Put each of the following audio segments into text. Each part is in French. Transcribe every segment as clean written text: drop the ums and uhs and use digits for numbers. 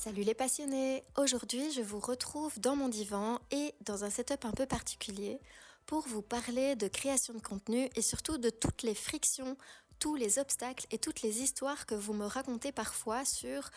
Salut les passionnés! Aujourd'hui, je vous retrouve dans mon divan et dans un setup un peu particulier pour vous parler de création de contenu et surtout de toutes les frictions, tous les obstacles et toutes les histoires que vous me racontez parfois sur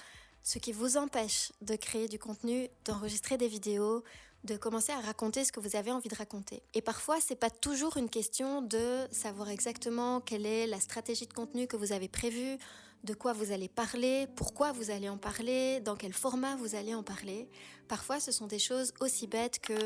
ce qui vous empêche de créer du contenu, d'enregistrer des vidéos, de commencer à raconter ce que vous avez envie de raconter. Et parfois, c'est pas toujours une question de savoir exactement quelle est la stratégie de contenu que vous avez prévue, de quoi vous allez parler, pourquoi vous allez en parler, dans quel format vous allez en parler. Parfois, ce sont des choses aussi bêtes que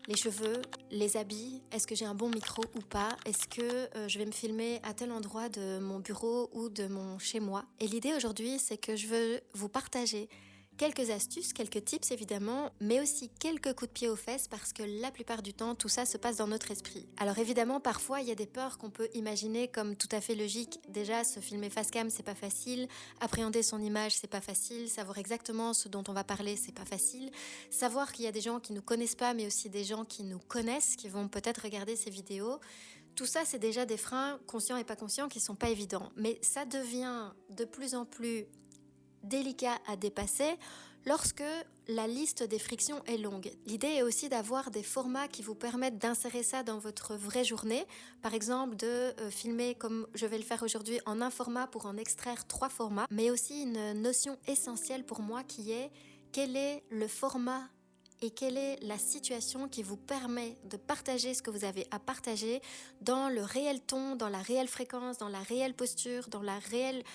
les cheveux, les habits, est-ce que j'ai un bon micro ou pas, est-ce que je vais me filmer à tel endroit de mon bureau ou de mon chez-moi. Et l'idée aujourd'hui, c'est que je veux vous partager quelques astuces, quelques tips évidemment, mais aussi quelques coups de pied aux fesses parce que la plupart du temps, tout ça se passe dans notre esprit. Alors évidemment, parfois, il y a des peurs qu'on peut imaginer comme tout à fait logiques. Déjà, se filmer face cam, c'est pas facile. Appréhender son image, c'est pas facile. Savoir exactement ce dont on va parler, c'est pas facile. Savoir qu'il y a des gens qui nous connaissent pas, mais aussi des gens qui nous connaissent, qui vont peut-être regarder ces vidéos. Tout ça, c'est déjà des freins, conscients et pas conscients, qui sont pas évidents. Mais ça devient de plus en plus délicat à dépasser lorsque la liste des frictions est longue. L'idée est aussi d'avoir des formats qui vous permettent d'insérer ça dans votre vraie journée. Par exemple, de filmer comme je vais le faire aujourd'hui en un format pour en extraire 3 formats, mais aussi une notion essentielle pour moi qui est quel est le format et quelle est la situation qui vous permet de partager ce que vous avez à partager dans le réel ton, dans la réelle fréquence, dans la réelle posture, dans la réelle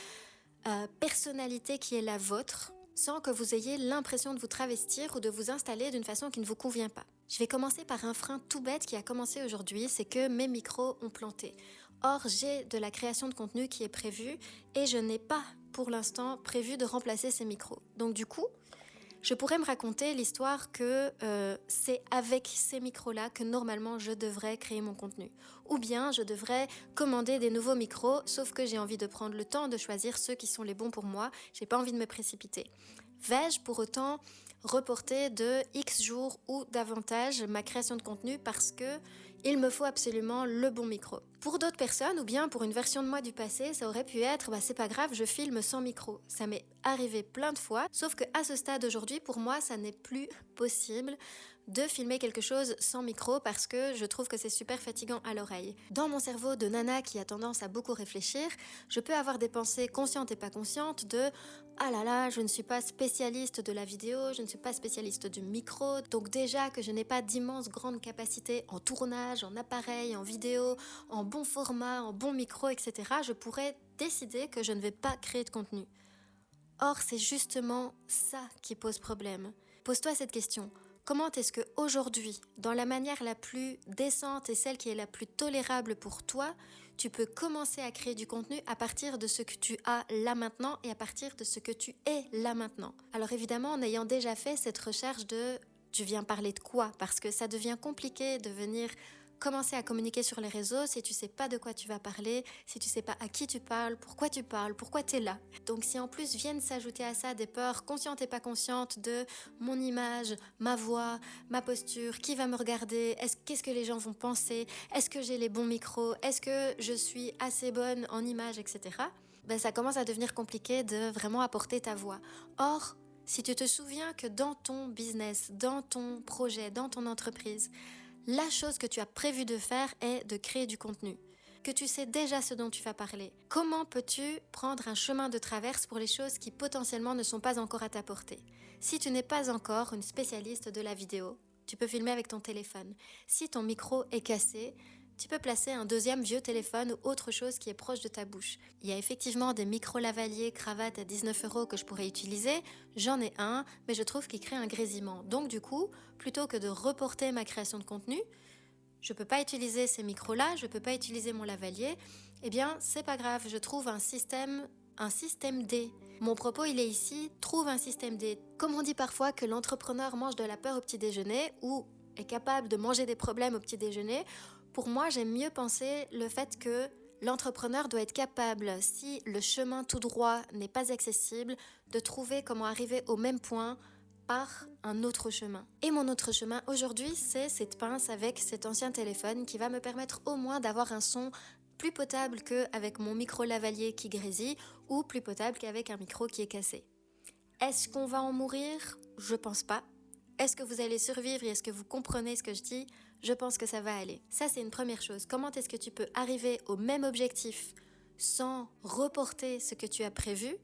personnalité qui est la vôtre, sans que vous ayez l'impression de vous travestir ou de vous installer d'une façon qui ne vous convient pas. Je vais commencer par un frein tout bête qui a commencé aujourd'hui, c'est que mes micros ont planté. Or, j'ai de la création de contenu qui est prévue et je n'ai pas, pour l'instant, prévu de remplacer ces micros. Donc du coup, je pourrais me raconter l'histoire que c'est avec ces micros-là que normalement je devrais créer mon contenu. Ou bien je devrais commander des nouveaux micros, sauf que j'ai envie de prendre le temps de choisir ceux qui sont les bons pour moi. J'ai pas envie de me précipiter. Vais-je pour autant reporter de X jours ou davantage ma création de contenu parce que il me faut absolument le bon micro. Pour d'autres personnes ou bien pour une version de moi du passé, ça aurait pu être c'est pas grave, je filme sans micro. Ça m'est arrivé plein de fois, sauf que à ce stade aujourd'hui, pour moi, ça n'est plus possible de filmer quelque chose sans micro parce que je trouve que c'est super fatigant à l'oreille. Dans mon cerveau de nana qui a tendance à beaucoup réfléchir, je peux avoir des pensées conscientes et pas conscientes de ah là là, je ne suis pas spécialiste de la vidéo, je ne suis pas spécialiste du micro, donc déjà que je n'ai pas d'immenses grandes capacités en tournage, en appareil, en vidéo, en bon format, en bon micro, etc., je pourrais décider que je ne vais pas créer de contenu. Or, c'est justement ça qui pose problème. Pose-toi cette question. Comment est-ce que aujourd'hui, dans la manière la plus décente et celle qui est la plus tolérable pour toi, tu peux commencer à créer du contenu à partir de ce que tu as là maintenant et à partir de ce que tu es là maintenant? Alors évidemment, en ayant déjà fait cette recherche de tu viens parler de quoi? Parce que ça devient compliqué de venir commencer à communiquer sur les réseaux si tu sais pas de quoi tu vas parler, si tu sais pas à qui tu parles, pourquoi t'es là. Donc si en plus viennent s'ajouter à ça des peurs conscientes et pas conscientes de mon image, ma voix, ma posture, qui va me regarder, qu'est-ce que les gens vont penser, est-ce que j'ai les bons micros, est-ce que je suis assez bonne en image, etc. Ça commence à devenir compliqué de vraiment apporter ta voix. Or, si tu te souviens que dans ton business, dans ton projet, dans ton entreprise, la chose que tu as prévu de faire est de créer du contenu, que tu sais déjà ce dont tu vas parler. Comment peux-tu prendre un chemin de traverse pour les choses qui potentiellement ne sont pas encore à ta portée? Si tu n'es pas encore une spécialiste de la vidéo, tu peux filmer avec ton téléphone. Si ton micro est cassé, tu peux placer un deuxième vieux téléphone ou autre chose qui est proche de ta bouche. Il y a effectivement des micro-lavaliers cravates à 19 € que je pourrais utiliser. J'en ai un, mais je trouve qu'il crée un grésillement. Donc du coup, plutôt que de reporter ma création de contenu, je peux pas utiliser ces micros-là, je peux pas utiliser mon lavalier, eh bien, c'est pas grave, je trouve un système D. Mon propos, il est ici, trouve un système D. Comme on dit parfois que l'entrepreneur mange de la peur au petit déjeuner ou est capable de manger des problèmes au petit déjeuner, pour moi, j'aime mieux penser le fait que l'entrepreneur doit être capable, si le chemin tout droit n'est pas accessible, de trouver comment arriver au même point par un autre chemin. Et mon autre chemin aujourd'hui, c'est cette pince avec cet ancien téléphone qui va me permettre au moins d'avoir un son plus potable qu'avec mon micro lavalier qui grésille ou plus potable qu'avec un micro qui est cassé. Est-ce qu'on va en mourir? Je pense pas. Est-ce que vous allez survivre et est-ce que vous comprenez ce que je dis? Je pense que ça va aller. Ça, c'est une première chose. Comment est-ce que tu peux arriver au même objectif sans reporter ce que tu as prévu,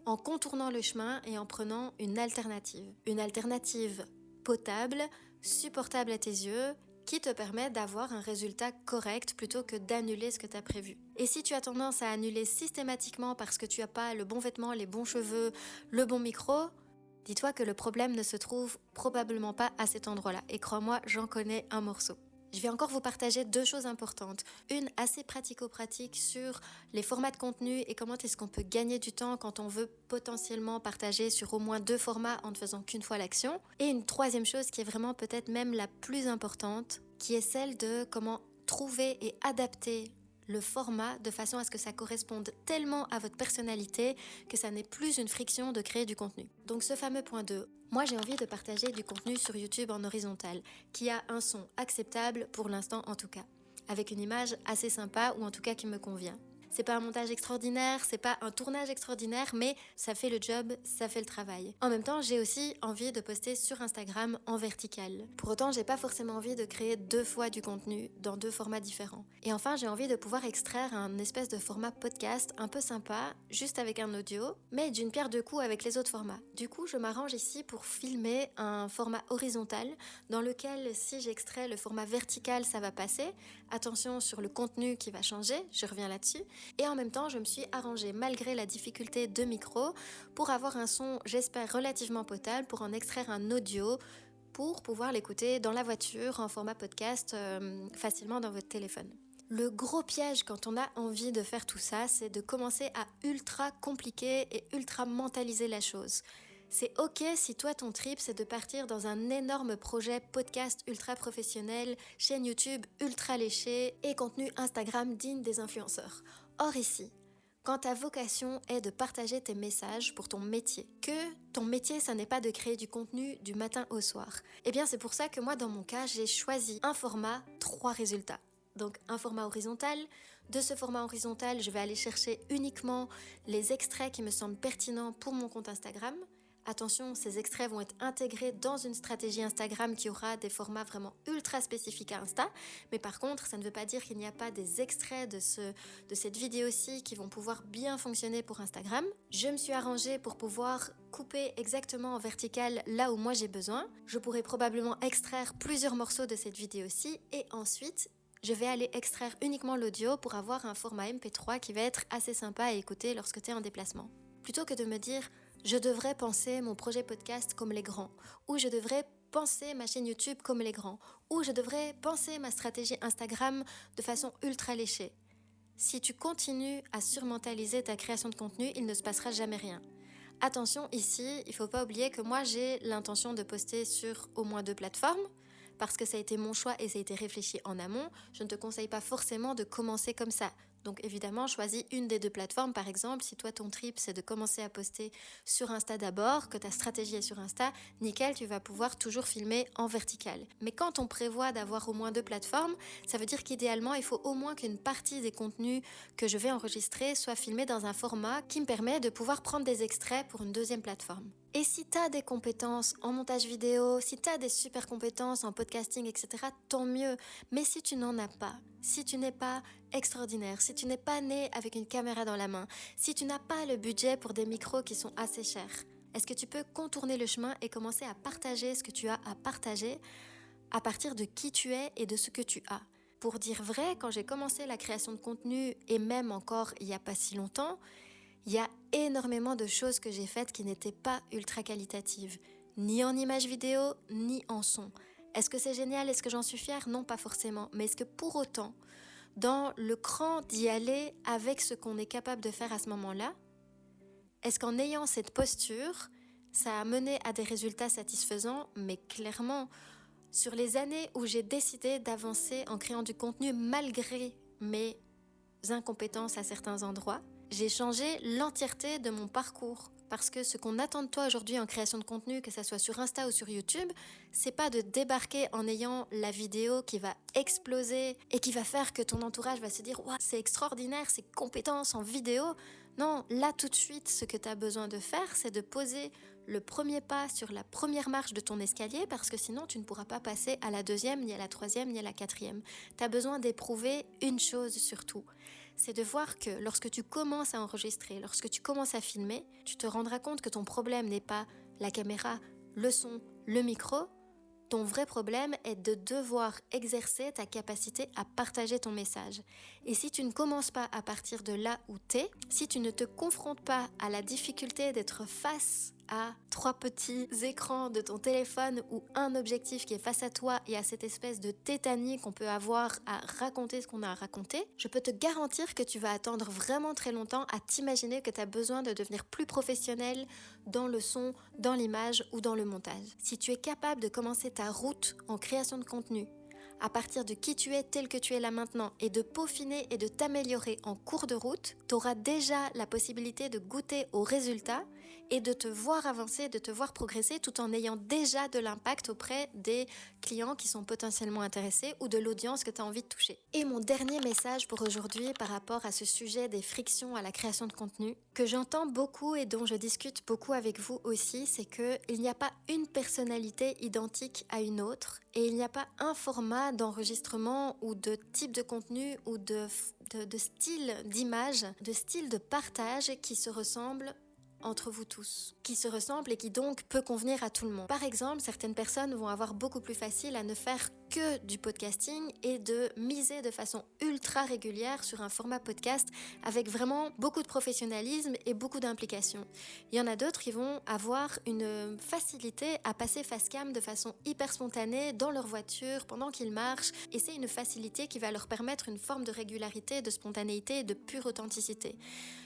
en contournant le chemin et en prenant une alternative? Une alternative potable, supportable à tes yeux, qui te permet d'avoir un résultat correct plutôt que d'annuler ce que tu as prévu. Et si tu as tendance à annuler systématiquement parce que tu n'as pas le bon vêtement, les bons cheveux, le bon micro, dis-toi que le problème ne se trouve probablement pas à cet endroit-là. Et crois-moi, j'en connais un morceau. Je vais encore vous partager 2 choses importantes. Une assez pratico-pratique sur les formats de contenu et comment est-ce qu'on peut gagner du temps quand on veut potentiellement partager sur au moins 2 formats en ne faisant qu'une fois l'action. Et une 3e chose qui est vraiment peut-être même la plus importante, qui est celle de comment trouver et adapter le format de façon à ce que ça corresponde tellement à votre personnalité que ça n'est plus une friction de créer du contenu. Donc ce fameux point 2, moi j'ai envie de partager du contenu sur YouTube en horizontal, qui a un son acceptable pour l'instant en tout cas, avec une image assez sympa ou en tout cas qui me convient. C'est pas un montage extraordinaire, c'est pas un tournage extraordinaire, mais ça fait le job, ça fait le travail. En même temps, j'ai aussi envie de poster sur Instagram en vertical. Pour autant, j'ai pas forcément envie de créer 2 fois du contenu dans 2 formats différents. Et enfin, j'ai envie de pouvoir extraire un espèce de format podcast un peu sympa, juste avec un audio, mais d'une pierre deux coups avec les autres formats. Du coup, je m'arrange ici pour filmer un format horizontal dans lequel, si j'extrais le format vertical, ça va passer. Attention sur le contenu qui va changer, je reviens là-dessus. Et en même temps, je me suis arrangée, malgré la difficulté de micro, pour avoir un son, j'espère, relativement potable, pour en extraire un audio, pour pouvoir l'écouter dans la voiture, en format podcast, facilement dans votre téléphone. Le gros piège quand on a envie de faire tout ça, c'est de commencer à ultra compliquer et ultra mentaliser la chose. C'est ok si toi ton trip c'est de partir dans un énorme projet podcast ultra professionnel, chaîne YouTube ultra léchée et contenu Instagram digne des influenceurs. Or ici, quand ta vocation est de partager tes messages pour ton métier, que ton métier ça n'est pas de créer du contenu du matin au soir, eh bien c'est pour ça que moi dans mon cas j'ai choisi un format 3 résultats. Donc un format horizontal. De ce format horizontal, je vais aller chercher uniquement les extraits qui me semblent pertinents pour mon compte Instagram. Attention, ces extraits vont être intégrés dans une stratégie Instagram qui aura des formats vraiment ultra spécifiques à Insta. Mais par contre, ça ne veut pas dire qu'il n'y a pas des extraits de cette vidéo-ci qui vont pouvoir bien fonctionner pour Instagram. Je me suis arrangée pour pouvoir couper exactement en vertical là où moi j'ai besoin. Je pourrais probablement extraire plusieurs morceaux de cette vidéo-ci et ensuite je vais aller extraire uniquement l'audio pour avoir un format MP3 qui va être assez sympa à écouter lorsque tu es en déplacement. Plutôt que de me dire « je devrais penser mon projet podcast comme les grands » ou « je devrais penser ma chaîne YouTube comme les grands » ou « je devrais penser ma stratégie Instagram de façon ultra léchée ». Si tu continues à surmentaliser ta création de contenu, il ne se passera jamais rien. Attention, ici, il ne faut pas oublier que moi j'ai l'intention de poster sur au moins 2 plateformes, parce que ça a été mon choix et ça a été réfléchi en amont. Je ne te conseille pas forcément de commencer comme ça. Donc évidemment, choisis une des 2 plateformes. Par exemple, si toi ton trip c'est de commencer à poster sur Insta d'abord, que ta stratégie est sur Insta, nickel, tu vas pouvoir toujours filmer en vertical. Mais quand on prévoit d'avoir au moins 2 plateformes, ça veut dire qu'idéalement, il faut au moins qu'une partie des contenus que je vais enregistrer soit filmée dans un format qui me permet de pouvoir prendre des extraits pour une 2e plateforme. Et si tu as des compétences en montage vidéo, si tu as des super compétences en podcasting, etc., tant mieux. Mais si tu n'en as pas, si tu n'es pas extraordinaire, si tu n'es pas né avec une caméra dans la main, si tu n'as pas le budget pour des micros qui sont assez chers, est-ce que tu peux contourner le chemin et commencer à partager ce que tu as à partager à partir de qui tu es et de ce que tu as? Pour dire vrai, quand j'ai commencé la création de contenu, et même encore il n'y a pas si longtemps, il y a énormément de choses que j'ai faites qui n'étaient pas ultra qualitatives, ni en image vidéo, ni en son. Est-ce que c'est génial? Est-ce que j'en suis fière? Non, pas forcément. Mais est-ce que pour autant, dans le cran d'y aller avec ce qu'on est capable de faire à ce moment-là, est-ce qu'en ayant cette posture, ça a mené à des résultats satisfaisants? Mais clairement, sur les années où j'ai décidé d'avancer en créant du contenu malgré mes incompétences à certains endroits, j'ai changé l'entièreté de mon parcours. Parce que ce qu'on attend de toi aujourd'hui en création de contenu, que ça soit sur Insta ou sur YouTube, c'est pas de débarquer en ayant la vidéo qui va exploser et qui va faire que ton entourage va se dire « Wow, c'est extraordinaire, ces compétences en vidéo ». Non, là tout de suite, ce que tu as besoin de faire, c'est de poser le premier pas sur la première marche de ton escalier parce que sinon tu ne pourras pas passer à la deuxième, ni à la troisième, ni à la quatrième. Tu as besoin d'éprouver une chose surtout. C'est de voir que lorsque tu commences à enregistrer, lorsque tu commences à filmer, tu te rendras compte que ton problème n'est pas la caméra, le son, le micro. Ton vrai problème est de devoir exercer ta capacité à partager ton message. Et si tu ne commences pas à partir de là où t'es, si tu ne te confrontes pas à la difficulté d'être face à 3 petits écrans de ton téléphone ou un objectif qui est face à toi et à cette espèce de tétanie qu'on peut avoir à raconter ce qu'on a à raconter, je peux te garantir que tu vas attendre vraiment très longtemps à t'imaginer que tu as besoin de devenir plus professionnel dans le son, dans l'image ou dans le montage. Si tu es capable de commencer ta route en création de contenu à partir de qui tu es tel que tu es là maintenant et de peaufiner et de t'améliorer en cours de route, tu auras déjà la possibilité de goûter aux résultats et de te voir avancer, de te voir progresser tout en ayant déjà de l'impact auprès des clients qui sont potentiellement intéressés ou de l'audience que tu as envie de toucher. Et mon dernier message pour aujourd'hui par rapport à ce sujet des frictions à la création de contenu, que j'entends beaucoup et dont je discute beaucoup avec vous aussi, c'est qu'il n'y a pas une personnalité identique à une autre et il n'y a pas un format d'enregistrement ou de type de contenu ou de style d'image, de style de partage qui se ressemble entre vous tous, qui se ressemble et qui donc peut convenir à tout le monde. Par exemple, certaines personnes vont avoir beaucoup plus facile à ne faire que du podcasting et de miser de façon ultra régulière sur un format podcast avec vraiment beaucoup de professionnalisme et beaucoup d'implication. Il y en a d'autres qui vont avoir une facilité à passer face cam de façon hyper spontanée dans leur voiture pendant qu'ils marchent et c'est une facilité qui va leur permettre une forme de régularité, de spontanéité et de pure authenticité.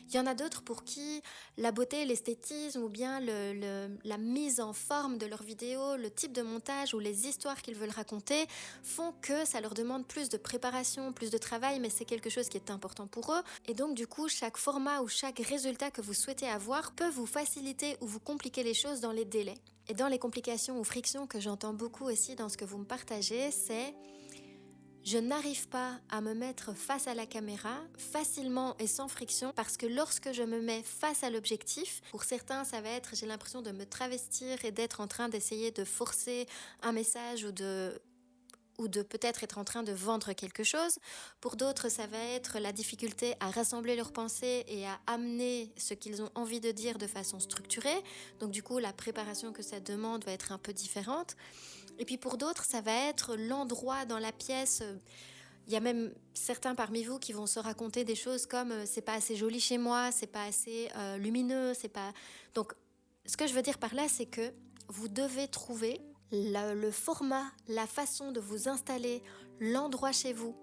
Il y en a d'autres pour qui la beauté, l'esthétisme ou bien la mise en forme de leurs vidéos, le type de montage ou les histoires qu'ils veulent raconter font que ça leur demande plus de préparation, plus de travail, mais c'est quelque chose qui est important pour eux. Et donc du coup, chaque format ou chaque résultat que vous souhaitez avoir peut vous faciliter ou vous compliquer les choses dans les délais. Et dans les complications ou frictions que j'entends beaucoup aussi dans ce que vous me partagez, c'est... Je n'arrive pas à me mettre face à la caméra facilement et sans friction parce que lorsque je me mets face à l'objectif, pour certains ça va être j'ai l'impression de me travestir et d'être en train d'essayer de forcer un message ou de peut-être être en train de vendre quelque chose. Pour d'autres, ça va être la difficulté à rassembler leurs pensées et à amener ce qu'ils ont envie de dire de façon structurée. Donc du coup, la préparation que ça demande va être un peu différente. Et puis pour d'autres, ça va être l'endroit dans la pièce. Il y a même certains parmi vous qui vont se raconter des choses comme c'est pas assez joli chez moi, c'est pas assez lumineux, c'est pas... Donc ce que je veux dire par là, c'est que vous devez trouver le format, la façon de vous installer, l'endroit chez vous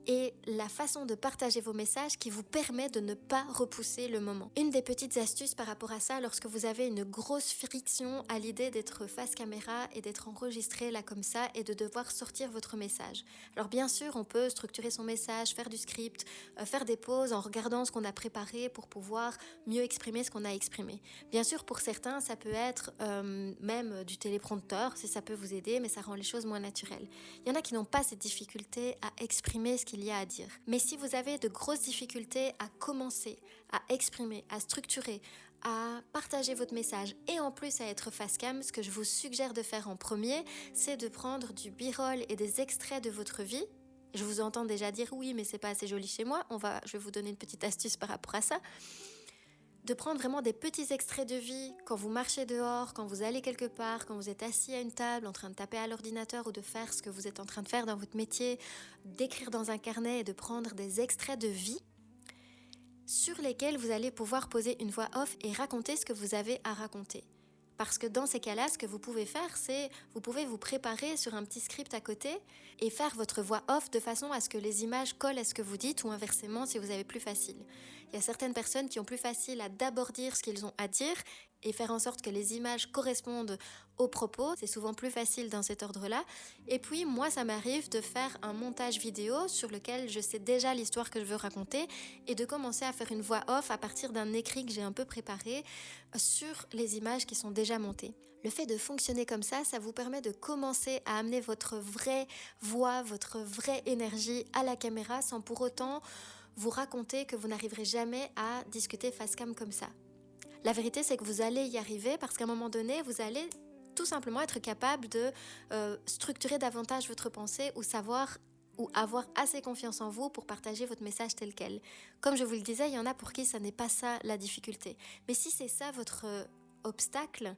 et la façon de partager vos messages qui vous permet de ne pas repousser le moment. Une des petites astuces par rapport à ça, lorsque vous avez une grosse friction à l'idée d'être face caméra et d'être enregistré là comme ça et de devoir sortir votre message. Alors bien sûr, on peut structurer son message, faire du script, faire des pauses en regardant ce qu'on a préparé pour pouvoir mieux exprimer ce qu'on a exprimé. Bien sûr, pour certains, ça peut être même du téléprompteur, si ça peut vous aider, mais ça rend les choses moins naturelles. Il y en a qui n'ont pas cette difficulté à exprimer ce qu'il y a à dire. Mais si vous avez de grosses difficultés à commencer, à exprimer, à structurer, à partager votre message et en plus à être face cam, ce que je vous suggère de faire en premier, c'est de prendre du b-roll et des extraits de votre vie. Je vous entends déjà dire oui, mais c'est pas assez joli chez moi. Je vais vous donner une petite astuce par rapport à ça. De prendre vraiment des petits extraits de vie quand vous marchez dehors, quand vous allez quelque part, quand vous êtes assis à une table en train de taper à l'ordinateur ou de faire ce que vous êtes en train de faire dans votre métier, d'écrire dans un carnet et de prendre des extraits de vie sur lesquels vous allez pouvoir poser une voix off et raconter ce que vous avez à raconter. Parce que dans ces cas-là, ce que vous pouvez faire, c'est vous pouvez vous préparer sur un petit script à côté et faire votre voix off de façon à ce que les images collent à ce que vous dites ou inversement si vous avez plus facile. Il y a certaines personnes qui ont plus facile à d'abord dire ce qu'ils ont à dire et faire en sorte que les images correspondent aux propos. C'est souvent plus facile dans cet ordre-là. Et puis, moi, ça m'arrive de faire un montage vidéo sur lequel je sais déjà l'histoire que je veux raconter et de commencer à faire une voix off à partir d'un écrit que j'ai un peu préparé sur les images qui sont déjà montées. Le fait de fonctionner comme ça vous permet de commencer à amener votre vraie voix, votre vraie énergie à la caméra sans pour autant vous raconter que vous n'arriverez jamais à discuter face cam comme ça. La vérité, c'est que vous allez y arriver parce qu'à un moment donné, vous allez tout simplement être capable de structurer davantage votre pensée ou savoir ou avoir assez confiance en vous pour partager votre message tel quel. Comme je vous le disais, il y en a pour qui ça n'est pas ça la difficulté. Mais si c'est ça votre obstacle,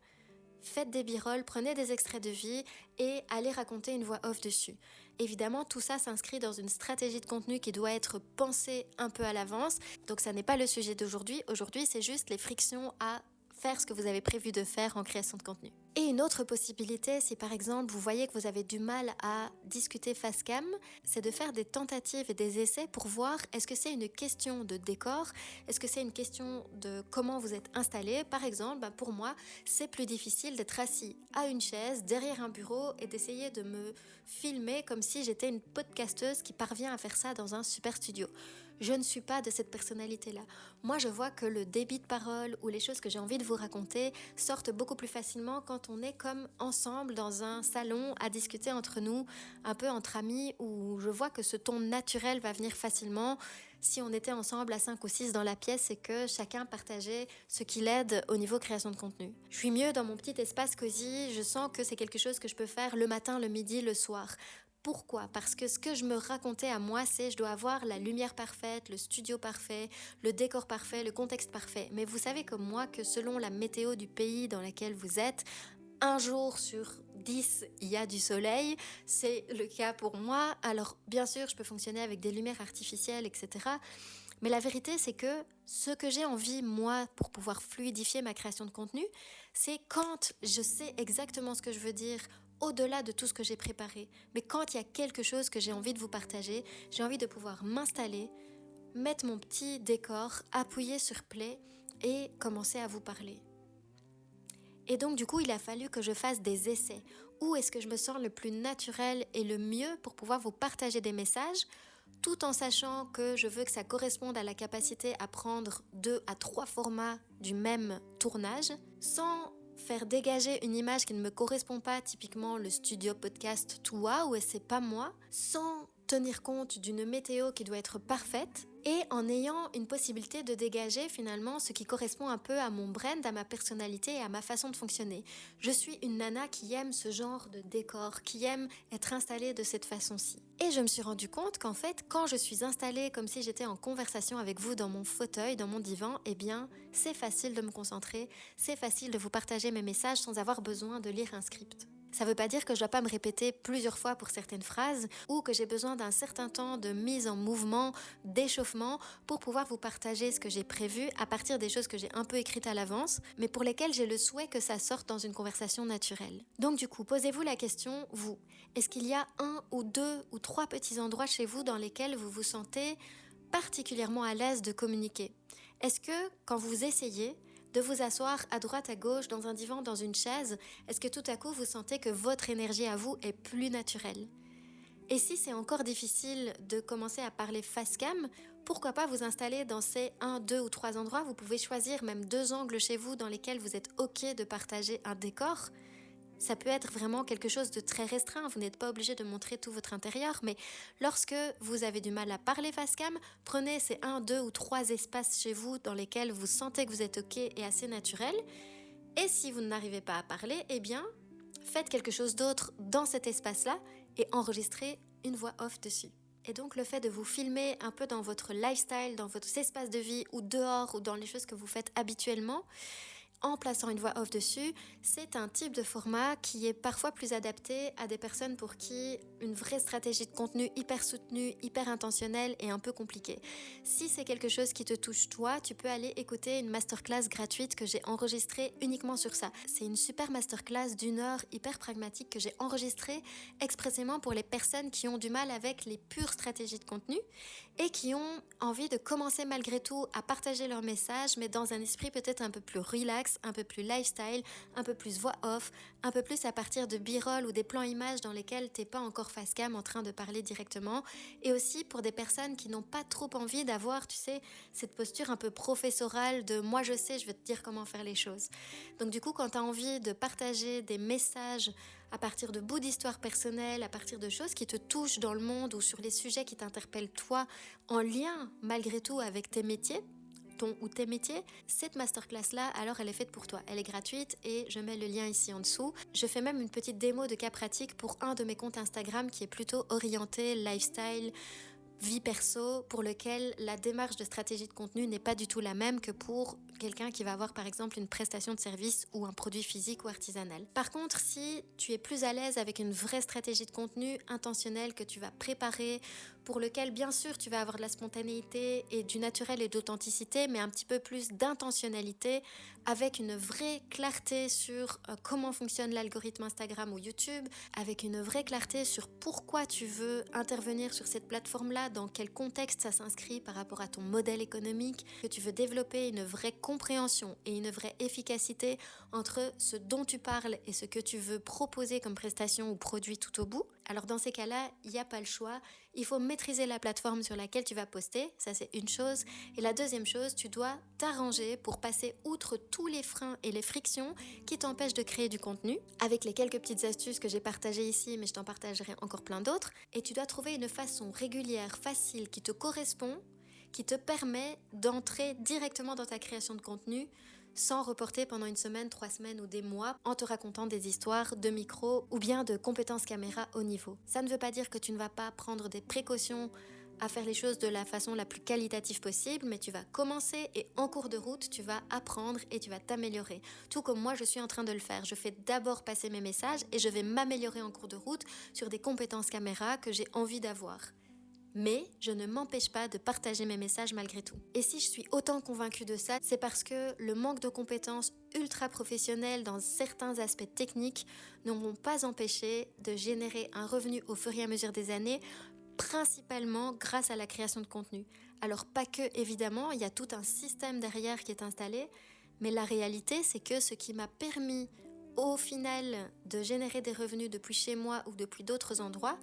faites des b-rolls, prenez des extraits de vie et allez raconter une voix off dessus. Évidemment, tout ça s'inscrit dans une stratégie de contenu qui doit être pensée un peu à l'avance. Donc ça n'est pas le sujet d'aujourd'hui. Aujourd'hui, c'est juste les frictions à faire ce que vous avez prévu de faire en création de contenu. Et une autre possibilité, si par exemple vous voyez que vous avez du mal à discuter face cam, c'est de faire des tentatives et des essais pour voir est-ce que c'est une question de décor, est-ce que c'est une question de comment vous êtes installé. Par exemple, pour moi, c'est plus difficile d'être assis à une chaise, derrière un bureau et d'essayer de me filmer comme si j'étais une podcasteuse qui parvient à faire ça dans un super studio. Je ne suis pas de cette personnalité-là. Moi, je vois que le débit de parole ou les choses que j'ai envie de vous raconter sortent beaucoup plus facilement quand on est comme ensemble dans un salon à discuter entre nous, un peu entre amis, où je vois que ce ton naturel va venir facilement si on était ensemble à 5 ou 6 dans la pièce et que chacun partageait ce qui l'aide au niveau création de contenu. Je suis mieux dans mon petit espace cosy, je sens que c'est quelque chose que je peux faire le matin, le midi, le soir. Pourquoi ? Parce que ce que je me racontais à moi, c'est je dois avoir la lumière parfaite, le studio parfait, le décor parfait, le contexte parfait. Mais vous savez comme moi que selon la météo du pays dans lequel vous êtes, un jour sur 10, il y a du soleil. C'est le cas pour moi. Alors bien sûr, je peux fonctionner avec des lumières artificielles, etc. Mais la vérité, c'est que ce que j'ai envie, moi, pour pouvoir fluidifier ma création de contenu, c'est quand je sais exactement ce que je veux dire, au-delà de tout ce que j'ai préparé. Mais quand il y a quelque chose que j'ai envie de vous partager, j'ai envie de pouvoir m'installer, mettre mon petit décor, appuyer sur play et commencer à vous parler. Et donc du coup, il a fallu que je fasse des essais. Où est-ce que je me sens le plus naturel et le mieux pour pouvoir vous partager des messages, tout en sachant que je veux que ça corresponde à la capacité à prendre 2 à 3 formats du même tournage, sans faire dégager une image qui ne me correspond pas, typiquement le studio podcast Toua, où c'est pas moi, sans tenir compte d'une météo qui doit être parfaite et en ayant une possibilité de dégager finalement ce qui correspond un peu à mon brand, à ma personnalité et à ma façon de fonctionner. Je suis une nana qui aime ce genre de décor, qui aime être installée de cette façon-ci. Et je me suis rendu compte qu'en fait, quand je suis installée comme si j'étais en conversation avec vous dans mon fauteuil, dans mon divan, eh bien, c'est facile de me concentrer, c'est facile de vous partager mes messages sans avoir besoin de lire un script. Ça ne veut pas dire que je ne dois pas me répéter plusieurs fois pour certaines phrases ou que j'ai besoin d'un certain temps de mise en mouvement, d'échauffement pour pouvoir vous partager ce que j'ai prévu à partir des choses que j'ai un peu écrites à l'avance, mais pour lesquelles j'ai le souhait que ça sorte dans une conversation naturelle. Donc du coup, posez-vous la question, vous, est-ce qu'il y a 1 ou 2 ou 3 petits endroits chez vous dans lesquels vous vous sentez particulièrement à l'aise de communiquer ? Est-ce que quand vous essayez de vous asseoir à droite, à gauche, dans un divan, dans une chaise, est-ce que tout à coup vous sentez que votre énergie à vous est plus naturelle ? Et si c'est encore difficile de commencer à parler face cam, pourquoi pas vous installer dans ces 1, 2 ou 3 endroits ? Vous pouvez choisir même 2 angles chez vous dans lesquels vous êtes OK de partager un décor. Ça peut être vraiment quelque chose de très restreint, vous n'êtes pas obligé de montrer tout votre intérieur, mais lorsque vous avez du mal à parler face cam, prenez ces 1, 2 ou 3 espaces chez vous dans lesquels vous sentez que vous êtes OK et assez naturel. Et si vous n'arrivez pas à parler, eh bien, faites quelque chose d'autre dans cet espace-là et enregistrez une voix off dessus. Et donc le fait de vous filmer un peu dans votre lifestyle, dans votre espace de vie ou dehors ou dans les choses que vous faites habituellement, en plaçant une voix off dessus, c'est un type de format qui est parfois plus adapté à des personnes pour qui une vraie stratégie de contenu hyper soutenue, hyper intentionnelle est un peu compliquée. Si c'est quelque chose qui te touche toi, tu peux aller écouter une masterclass gratuite que j'ai enregistrée uniquement sur ça. C'est une super masterclass d'1 heure hyper pragmatique que j'ai enregistrée expressément pour les personnes qui ont du mal avec les pures stratégies de contenu et qui ont envie de commencer malgré tout à partager leur message, mais dans un esprit peut-être un peu plus relax, un peu plus lifestyle, un peu plus voix off, un peu plus à partir de b-roll ou des plans images dans lesquels t'es pas encore face cam en train de parler directement, et aussi pour des personnes qui n'ont pas trop envie d'avoir, tu sais, cette posture un peu professorale de moi je sais, je vais te dire comment faire les choses. Donc du coup, quand t'as envie de partager des messages à partir de bouts d'histoires personnelles, à partir de choses qui te touchent dans le monde ou sur les sujets qui t'interpellent toi, en lien malgré tout avec tes métiers, ton ou tes métiers, cette masterclass-là, alors elle est faite pour toi. Elle est gratuite et je mets le lien ici en dessous. Je fais même une petite démo de cas pratique pour un de mes comptes Instagram qui est plutôt orienté lifestyle, vie perso, pour lequel la démarche de stratégie de contenu n'est pas du tout la même que pour quelqu'un qui va avoir par exemple une prestation de service ou un produit physique ou artisanal. Par contre, si tu es plus à l'aise avec une vraie stratégie de contenu intentionnelle que tu vas préparer, pour lequel bien sûr tu vas avoir de la spontanéité et du naturel et d'authenticité, mais un petit peu plus d'intentionnalité, avec une vraie clarté sur comment fonctionne l'algorithme Instagram ou YouTube, avec une vraie clarté sur pourquoi tu veux intervenir sur cette plateforme-là, dans quel contexte ça s'inscrit par rapport à ton modèle économique, que tu veux développer une vraie compréhension et une vraie efficacité entre ce dont tu parles et ce que tu veux proposer comme prestation ou produit tout au bout. Alors dans ces cas-là, il n'y a pas le choix, il faut maîtriser la plateforme sur laquelle tu vas poster, ça c'est une chose. Et la deuxième chose, tu dois t'arranger pour passer outre tous les freins et les frictions qui t'empêchent de créer du contenu, avec les quelques petites astuces que j'ai partagées ici, mais je t'en partagerai encore plein d'autres. Et tu dois trouver une façon régulière, facile, qui te correspond, qui te permet d'entrer directement dans ta création de contenu sans reporter pendant une semaine, 3 semaines ou des mois en te racontant des histoires de micro ou bien de compétences caméra haut niveau. Ça ne veut pas dire que tu ne vas pas prendre des précautions à faire les choses de la façon la plus qualitative possible, mais tu vas commencer et en cours de route, tu vas apprendre et tu vas t'améliorer. Tout comme moi, je suis en train de le faire. Je fais d'abord passer mes messages et je vais m'améliorer en cours de route sur des compétences caméra que j'ai envie d'avoir. Mais je ne m'empêche pas de partager mes messages malgré tout. Et si je suis autant convaincue de ça, c'est parce que le manque de compétences ultra professionnelles dans certains aspects techniques ne m'ont pas empêché de générer un revenu au fur et à mesure des années, principalement grâce à la création de contenu. Alors pas que, évidemment, il y a tout un système derrière qui est installé, mais la réalité, c'est que ce qui m'a permis au final de générer des revenus depuis chez moi ou depuis d'autres endroits,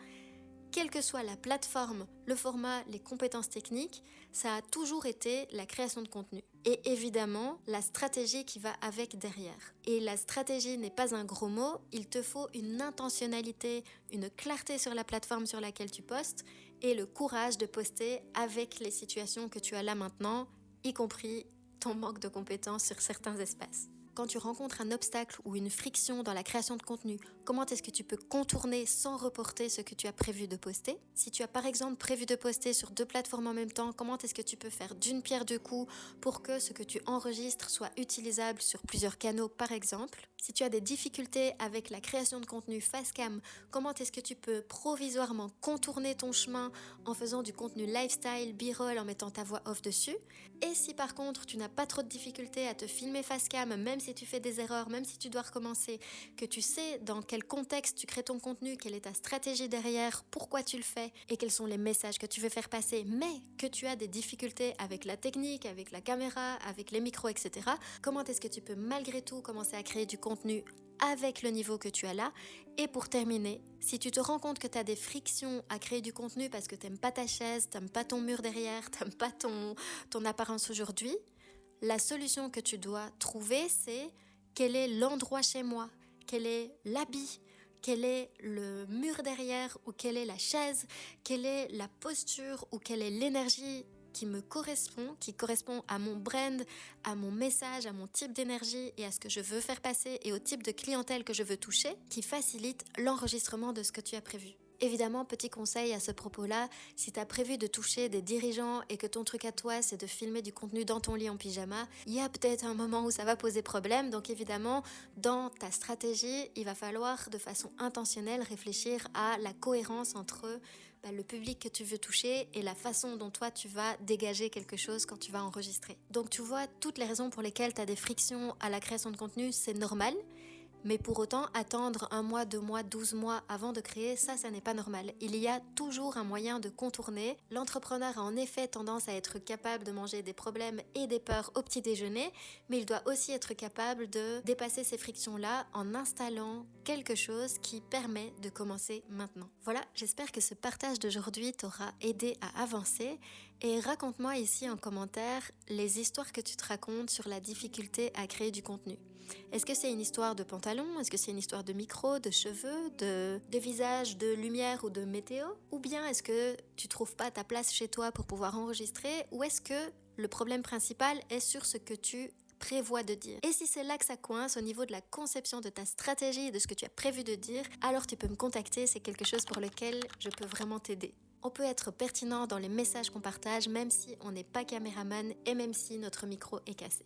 quelle que soit la plateforme, le format, les compétences techniques, ça a toujours été la création de contenu. Et évidemment, la stratégie qui va avec derrière. Et la stratégie n'est pas un gros mot, il te faut une intentionnalité, une clarté sur la plateforme sur laquelle tu postes et le courage de poster avec les situations que tu as là maintenant, y compris ton manque de compétences sur certains espaces. Quand tu rencontres un obstacle ou une friction dans la création de contenu, comment est-ce que tu peux contourner sans reporter ce que tu as prévu de poster ? Si tu as par exemple prévu de poster sur 2 plateformes en même temps, comment est-ce que tu peux faire d'une pierre deux coups pour que ce que tu enregistres soit utilisable sur plusieurs canaux par exemple ? Si tu as des difficultés avec la création de contenu face cam, comment est-ce que tu peux provisoirement contourner ton chemin en faisant du contenu lifestyle, b-roll, en mettant ta voix off dessus ? Et si par contre tu n'as pas trop de difficultés à te filmer face cam, même si tu fais des erreurs, même si tu dois recommencer, que tu sais dans quel contexte tu crées ton contenu, quelle est ta stratégie derrière, pourquoi tu le fais et quels sont les messages que tu veux faire passer, mais que tu as des difficultés avec la technique, avec la caméra, avec les micros, etc. Comment est-ce que tu peux malgré tout commencer à créer du contenu avec le niveau que tu as là? Et pour terminer, si tu te rends compte que tu as des frictions à créer du contenu parce que t'aimes pas ta chaise, t'aimes pas ton mur derrière, t'aimes pas ton apparence aujourd'hui, la solution que tu dois trouver, c'est quel est l'endroit chez moi, quel est l'habit, quel est le mur derrière ou quelle est la chaise, quelle est la posture ou quelle est l'énergie qui me correspond, qui correspond à mon brand, à mon message, à mon type d'énergie et à ce que je veux faire passer et au type de clientèle que je veux toucher, qui facilite l'enregistrement de ce que tu as prévu. Évidemment, petit conseil à ce propos-là, si tu as prévu de toucher des dirigeants et que ton truc à toi c'est de filmer du contenu dans ton lit en pyjama, il y a peut-être un moment où ça va poser problème. Donc évidemment, dans ta stratégie, il va falloir de façon intentionnelle réfléchir à la cohérence entre le public que tu veux toucher et la façon dont toi tu vas dégager quelque chose quand tu vas enregistrer. Donc tu vois, toutes les raisons pour lesquelles tu as des frictions à la création de contenu, c'est normal. Mais pour autant, attendre 1 mois, 2 mois, 12 mois avant de créer, ça n'est pas normal. Il y a toujours un moyen de contourner. L'entrepreneur a en effet tendance à être capable de manger des problèmes et des peurs au petit déjeuner, mais il doit aussi être capable de dépasser ces frictions-là en installant quelque chose qui permet de commencer maintenant. Voilà, j'espère que ce partage d'aujourd'hui t'aura aidé à avancer et raconte-moi ici en commentaire les histoires que tu te racontes sur la difficulté à créer du contenu. Est-ce que c'est une histoire de pantalon? Est-ce que c'est une histoire de micro, de cheveux, de visage, de lumière ou de météo? Ou bien est-ce que tu trouves pas ta place chez toi pour pouvoir enregistrer? Ou est-ce que le problème principal est sur ce que tu prévois de dire? Et si c'est là que ça coince au niveau de la conception de ta stratégie et de ce que tu as prévu de dire, alors tu peux me contacter, c'est quelque chose pour lequel je peux vraiment t'aider. On peut être pertinent dans les messages qu'on partage même si on n'est pas caméraman et même si notre micro est cassé.